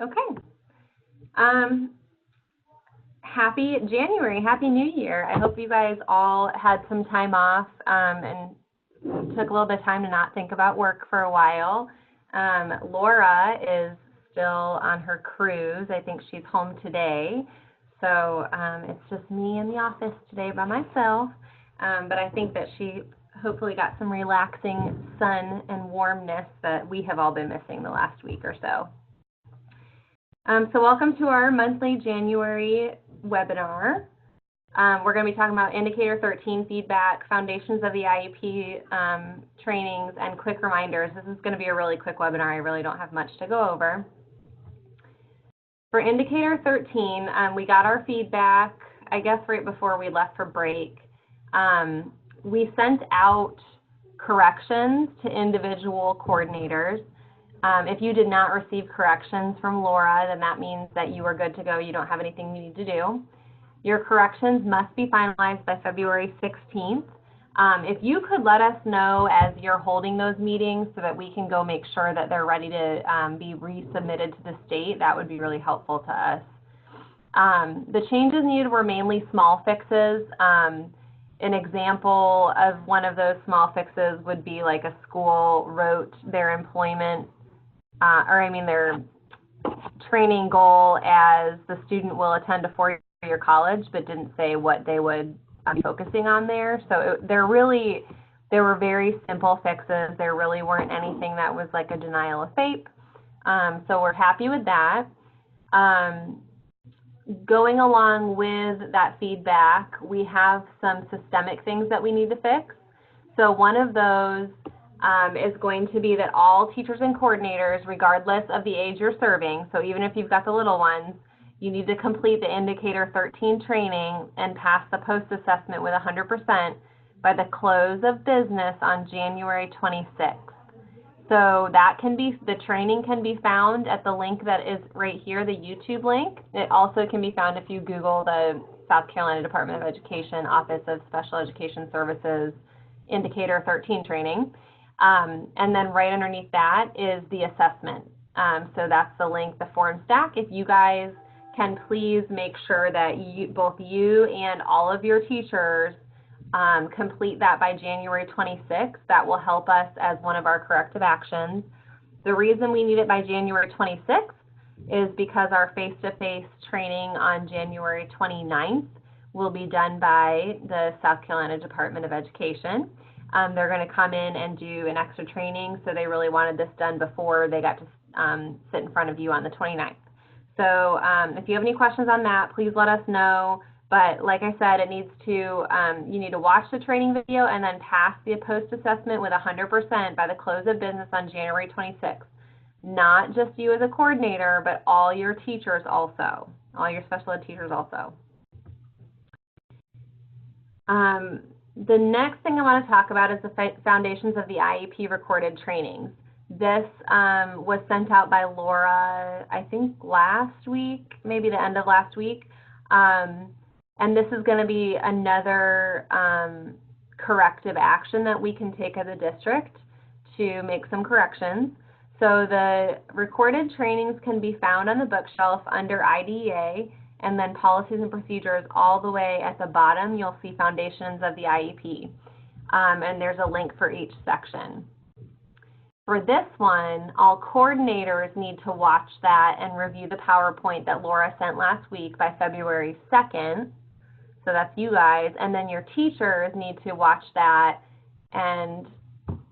Okay. Happy January, Happy New Year. I hope you guys all had some time off and took a little bit of time to not think about work for a while. Laura is still on her cruise. I think she's home today. So it's just me in the office today by myself. But I think that she hopefully got some relaxing sun and warmness that we have all been missing the last week or so. So welcome to our monthly January webinar. We're going to be talking about Indicator 13 feedback, foundations of the IEP trainings, and quick reminders. This is going to be a really quick webinar. I really don't have much to go over. For Indicator 13, we got our feedback, I guess, right before we left for break. We sent out corrections to individual coordinators. If you did not receive corrections from Laura, then that means that you are good to go. You don't have anything you need to do. Your corrections must be finalized by February 16th. If you could let us know as you're holding those meetings so that we can go make sure that they're ready to be resubmitted to the state, that would be really helpful to us. The changes needed were mainly small fixes. An example of one of those small fixes would be like a school wrote their their training goal as the student will attend a four-year college, but didn't say what they would be focusing on there. So there were very simple fixes. There really weren't anything that was like a denial of FAPE. So we're happy with that. Going along with that feedback, we have some systemic things that we need to fix. So one of those is going to be that all teachers and coordinators, regardless of the age you're serving, so even if you've got the little ones, you need to complete the Indicator 13 training and pass the post-assessment with 100% by the close of business on January 26th. So the training can be found at the link that is right here, the YouTube link. It also can be found if you Google the South Carolina Department of Education Office of Special Education Services Indicator 13 training. And then right underneath that is the assessment. So that's the link, the form stack. If you guys can please make sure that both you and all of your teachers complete that by January 26th, that will help us as one of our corrective actions. The reason we need it by January 26th is because our face-to-face training on January 29th will be done by the South Carolina Department of Education. They're going to come in and do an extra training, so they really wanted this done before they got to sit in front of you on the 29th. So if you have any questions on that, please let us know. But like I said, it needs to, you need to watch the training video and then pass the post-assessment with 100% by the close of business on January 26th. Not just you as a coordinator, but all your teachers also, all your special ed teachers also. The next thing I want to talk about is the foundations of the IEP recorded trainings. This was sent out by Laura, I think last week, maybe the end of last week. And this is going to be another corrective action that we can take as a district to make some corrections. So the recorded trainings can be found on the bookshelf under IDEA, and then policies and procedures all the way at the bottom. You'll see foundations of the IEP, and there's a link for each section. For this one, all coordinators need to watch that and review the PowerPoint that Laura sent last week by February 2nd. So that's you guys. And then your teachers need to watch that. And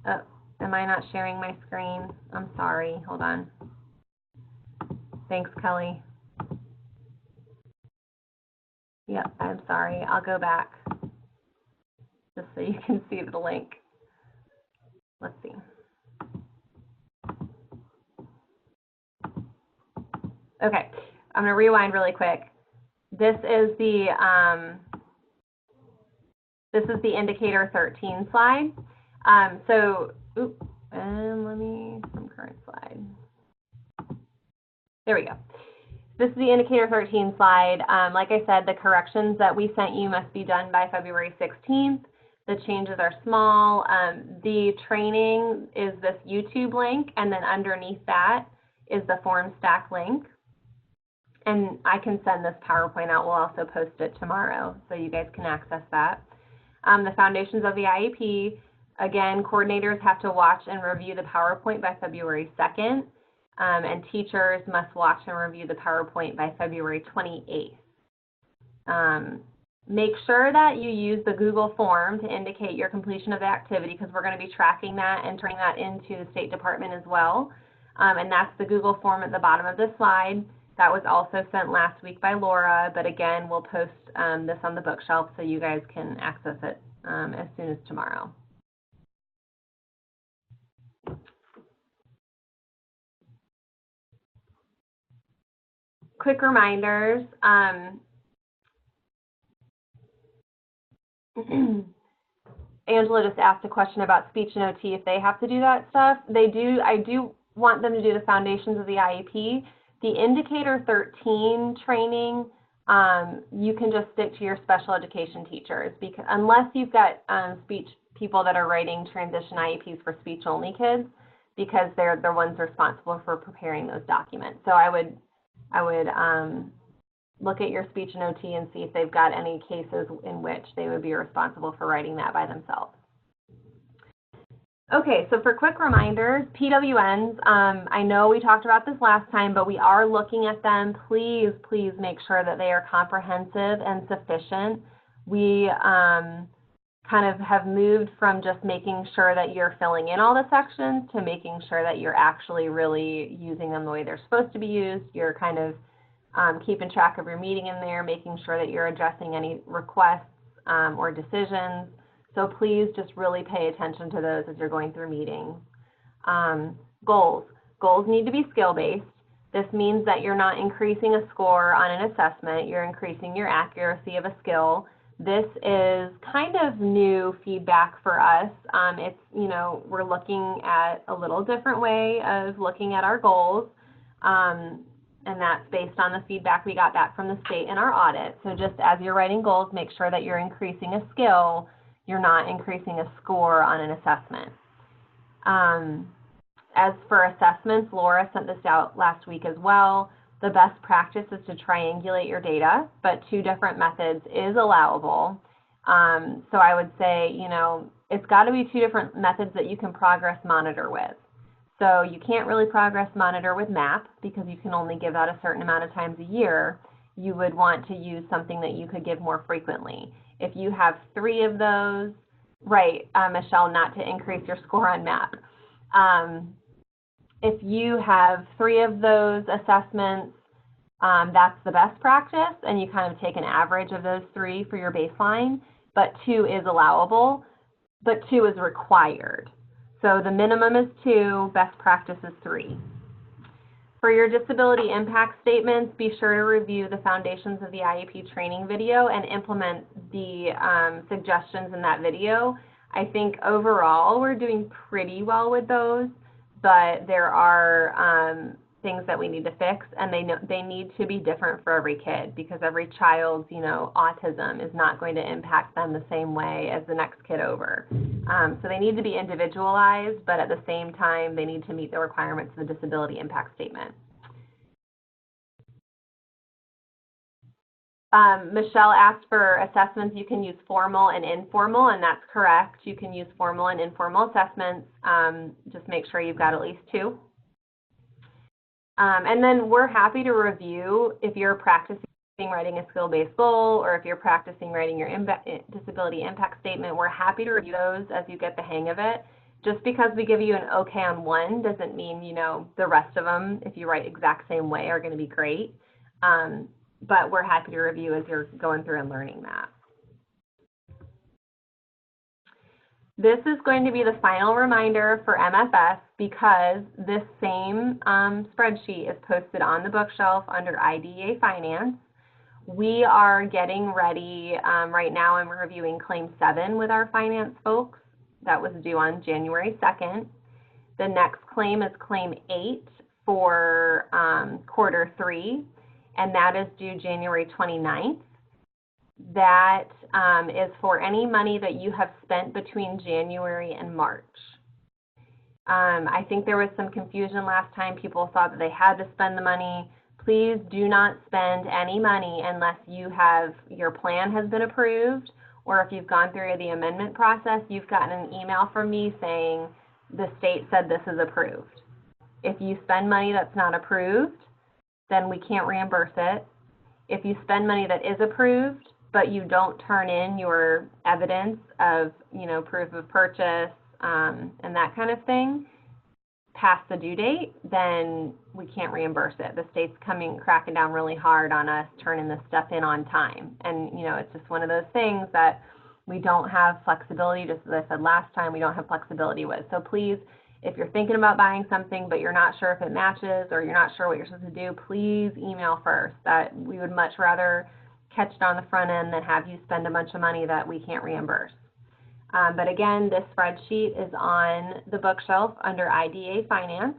am I not sharing my screen? I'm sorry. Hold on. Thanks, Kelly. Yep, I'm sorry. I'll go back just so you can see the link. Let's see. Okay, I'm going to rewind really quick. This is the Indicator 13 slide. Let me some current slide. There we go. This is the Indicator 13 slide. Like I said, the corrections that we sent you must be done by February 16th. The changes are small. The training is this YouTube link, and then underneath that is the form stack link. And I can send this PowerPoint out. We'll also post it tomorrow so you guys can access that. The foundations of the IEP, again, coordinators have to watch and review the PowerPoint by February 2nd, and teachers must watch and review the PowerPoint by February 28th. Make sure that you use the Google form to indicate your completion of the activity, because we're going to be tracking that and turning that into the State Department as well. And that's the Google form at the bottom of this slide. That was also sent last week by Laura, but again, we'll post this on the bookshelf so you guys can access it as soon as tomorrow. Quick reminders. Angela just asked a question about speech and OT, if they have to do that stuff. They do. I do want them to do the foundations of the IEP. The Indicator 13 training, you can just stick to your special education teachers, because unless you've got speech people that are writing transition IEPs for speech-only kids, because they're the ones responsible for preparing those documents. So I would look at your speech and OT and see if they've got any cases in which they would be responsible for writing that by themselves. Okay, so for quick reminders, PWNs, I know we talked about this last time, but we are looking at them. Please, please make sure that they are comprehensive and sufficient. We kind of have moved from just making sure that you're filling in all the sections to making sure that you're actually really using them the way they're supposed to be used. You're kind of keeping track of your meeting in there, making sure that you're addressing any requests or decisions. So please just really pay attention to those as you're going through meetings. Goals. Goals need to be skill-based. This means that you're not increasing a score on an assessment, you're increasing your accuracy of a skill. This is kind of new feedback for us. It's, you know, we're looking at a little different way of looking at our goals. And that's based on the feedback we got back from the state in our audit. So just as you're writing goals, make sure that you're increasing a skill, you're not increasing a score on an assessment. As for assessments, Laura sent this out last week as well. The best practice is to triangulate your data, but 2 different methods is allowable. So I would say, you know, it's got to be 2 different methods that you can progress monitor with. So you can't really progress monitor with MAP because you can only give that a certain amount of times a year. You would want to use something that you could give more frequently. If you have 3 of those, right, Michelle, not to increase your score on MAP. If you have 3 of those assessments, that's the best practice, and you kind of take an average of those 3 for your baseline, but 2 is allowable, but 2 is required. So the minimum is 2, best practice is 3. For your disability impact statements, be sure to review the foundations of the IEP training video and implement the suggestions in that video. I think overall we're doing pretty well with those, but there are things that we need to fix, and they need to be different for every kid, because every child's, you know, autism is not going to impact them the same way as the next kid over. So they need to be individualized, but at the same time, they need to meet the requirements of the disability impact statement. Michelle asked for assessments. You can use formal and informal, and that's correct. You can use formal and informal assessments. Just make sure you've got at least 2. And then we're happy to review if you're practicing writing a skill-based goal, or if you're practicing writing your disability impact statement. We're happy to review those as you get the hang of it. Just because we give you an okay on one doesn't mean, you know, the rest of them, if you write exact same way, are going to be great. But we're happy to review as you're going through and learning that. This is going to be the final reminder for MFS, because this same spreadsheet is posted on the bookshelf under IDEA Finance. We are getting ready right now, and we're reviewing Claim 7 with our finance folks. That was due on January 2nd. The next claim is Claim 8 for quarter 3, and that is due January 29th. That is for any money that you have spent between January and March. I think there was some confusion last time. People thought that they had to spend the money. Please do not spend any money unless your plan has been approved, or if you've gone through the amendment process, you've gotten an email from me saying the state said this is approved. If you spend money that's not approved, then we can't reimburse it. If you spend money that is approved, but you don't turn in your evidence of, proof of purchase and that kind of thing past the due date, then we can't reimburse it. The state's cracking down really hard on us turning this stuff in on time. And, it's just one of those things that we don't have flexibility, just as I said last time, we don't have flexibility with. So please, if you're thinking about buying something but you're not sure if it matches or you're not sure what you're supposed to do, please email first. That we would much rather catch it on the front end than have you spend a bunch of money that we can't reimburse. But again, this spreadsheet is on the bookshelf under IDA Finance,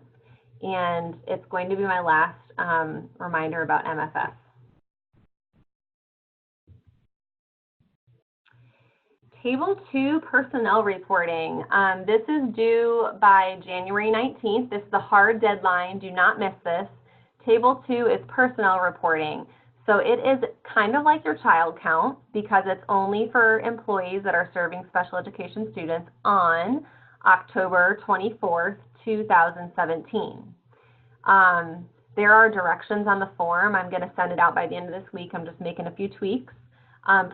and it's going to be my last reminder about MFS. Table 2, personnel reporting. This is due by January 19th. This is the hard deadline. Do not miss this. Table 2 is personnel reporting. So it is kind of like your child count because it's only for employees that are serving special education students on October 24th, 2017. There are directions on the form. I'm going to send it out by the end of this week. I'm just making a few tweaks.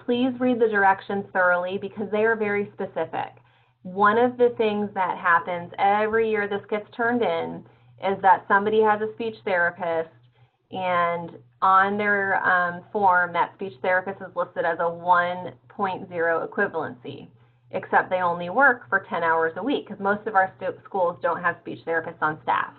Please read the directions thoroughly because they are very specific. One of the things that happens every year this gets turned in is that somebody has a speech therapist, and on their form, that speech therapist is listed as a 1.0 equivalency, except they only work for 10 hours a week because most of our schools don't have speech therapists on staff.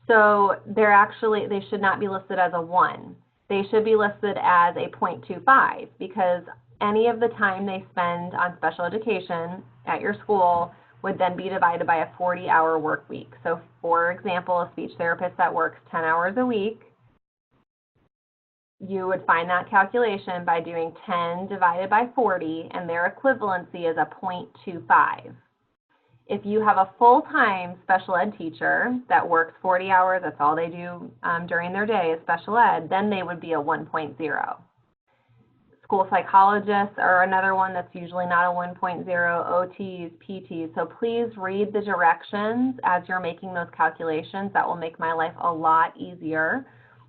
So they should not be listed as a 1. They should be listed as a 0.25 because any of the time they spend on special education at your school would then be divided by a 40-hour work week. So for example, a speech therapist that works 10 hours a week, you would find that calculation by doing 10 divided by 40, and their equivalency is a 0.25. If you have a full-time special ed teacher that works 40 hours, that's all they do during their day is special ed, then they would be a 1.0. School psychologists are another one that's usually not a 1.0, OTs, PTs. So please read the directions as you're making those calculations. That will make my life a lot easier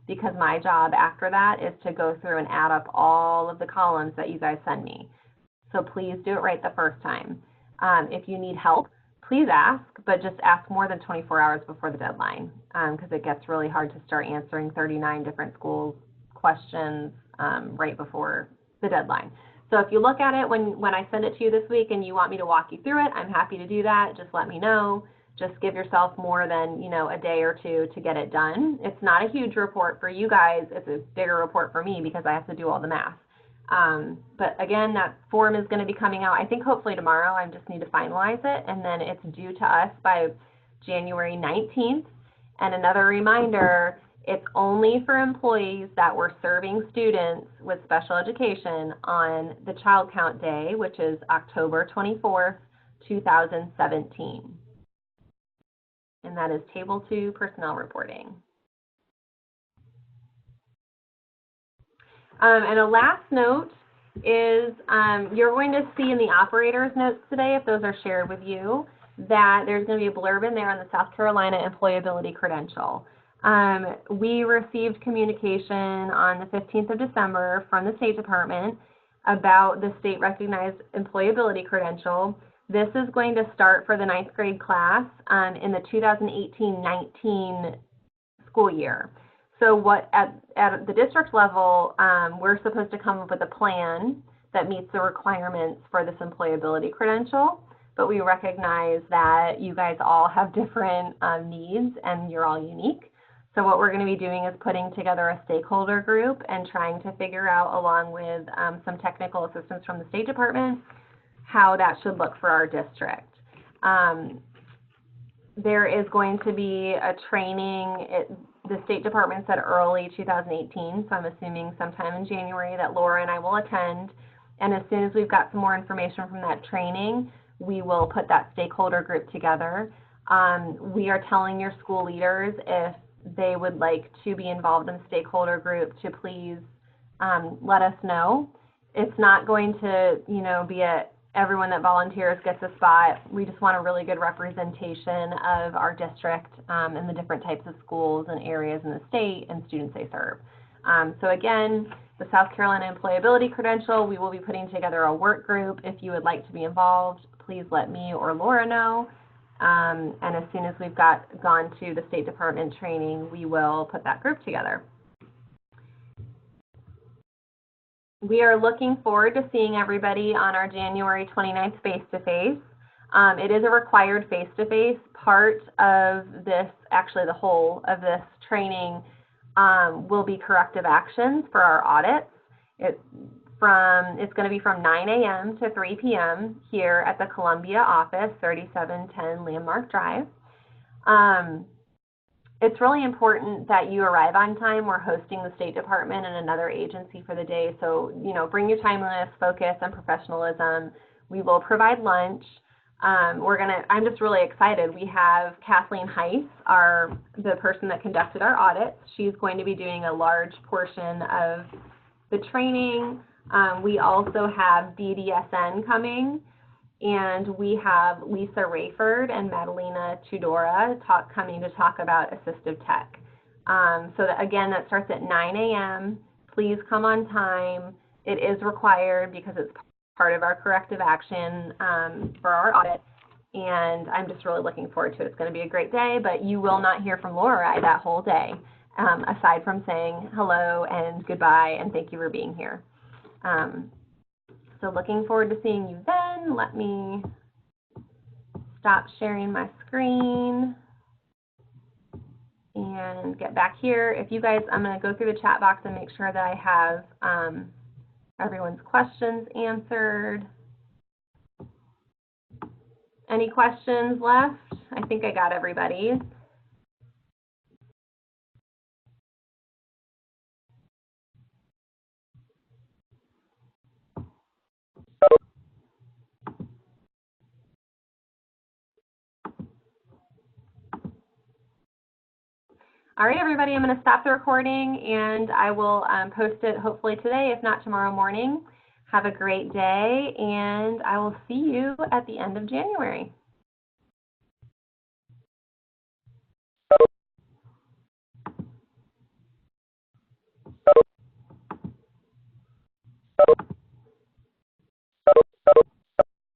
because my job after that is to go through and add up all of the columns that you guys send me. So please do it right the first time. If you need help, please ask, but just ask more than 24 hours before the deadline because it gets really hard to start answering 39 different schools questions right before the deadline. So if you look at it when I send it to you this week and you want me to walk you through it, I'm happy to do that. Just let me know. Just give yourself more than, a day or two to get it done. It's not a huge report for you guys. It's a bigger report for me because I have to do all the math. But again, that form is going to be coming out, I think hopefully tomorrow. I just need to finalize it, and then it's due to us by January 19th. And another reminder, it's only for employees that were serving students with special education on the child count day, which is October 24th, 2017. And that is Table 2, personnel reporting. And a last note is you're going to see in the operator's notes today, if those are shared with you, that there's going to be a blurb in there on the South Carolina Employability Credential. We received communication on the 15th of December from the State Department about the state-recognized employability credential. This is going to start for the 9th grade class in the 2018-19 school year. So at the district level, we're supposed to come up with a plan that meets the requirements for this employability credential, but we recognize that you guys all have different needs and you're all unique. So what we're going to be doing is putting together a stakeholder group and trying to figure out, along with some technical assistance from the State Department, how that should look for our district. There is going to be a training. The State Department said early 2018, so I'm assuming sometime in January that Laura and I will attend. And as soon as we've got some more information from that training, we will put that stakeholder group together. We are telling your school leaders, if they would like to be involved in the stakeholder group, to please let us know. It's not going to, be everyone that volunteers gets a spot. We just want a really good representation of our district and the different types of schools and areas in the state and students they serve. So again, the South Carolina Employability Credential, we will be putting together a work group. If you would like to be involved, please let me or Laura know. And as soon as we've gone to the State Department training, we will put that group together. We are looking forward to seeing everybody on our January 29th face-to-face. It is a required face-to-face. Part of this, actually the whole of this training, will be corrective actions for our audits. It's going to be from 9 a.m. to 3 p.m. here at the Columbia office, 3710 Landmark Drive. It's really important that you arrive on time. We're hosting the State Department and another agency for the day, so bring your timeliness, focus, and professionalism. We will provide lunch. I'm just really excited. We have Kathleen Heiss, the person that conducted our audit. She's going to be doing a large portion of the training. We also have BDSN coming, and we have Lisa Rayford and Madalena Tudora coming to talk about assistive tech. So again, that starts at 9 a.m. Please come on time. It is required because it's part of our corrective action for our audit, and I'm just really looking forward to it. It's going to be a great day, but you will not hear from Laura that whole day, aside from saying hello and goodbye and thank you for being here. So looking forward to seeing you then. Let me stop sharing my screen and get back here. If you guys, I'm going to go through the chat box and make sure that I have everyone's questions answered. Any questions left? I think I got everybody's. All right, everybody, I'm going to stop the recording, and I will post it hopefully today, if not tomorrow morning. Have a great day, and I will see you at the end of January.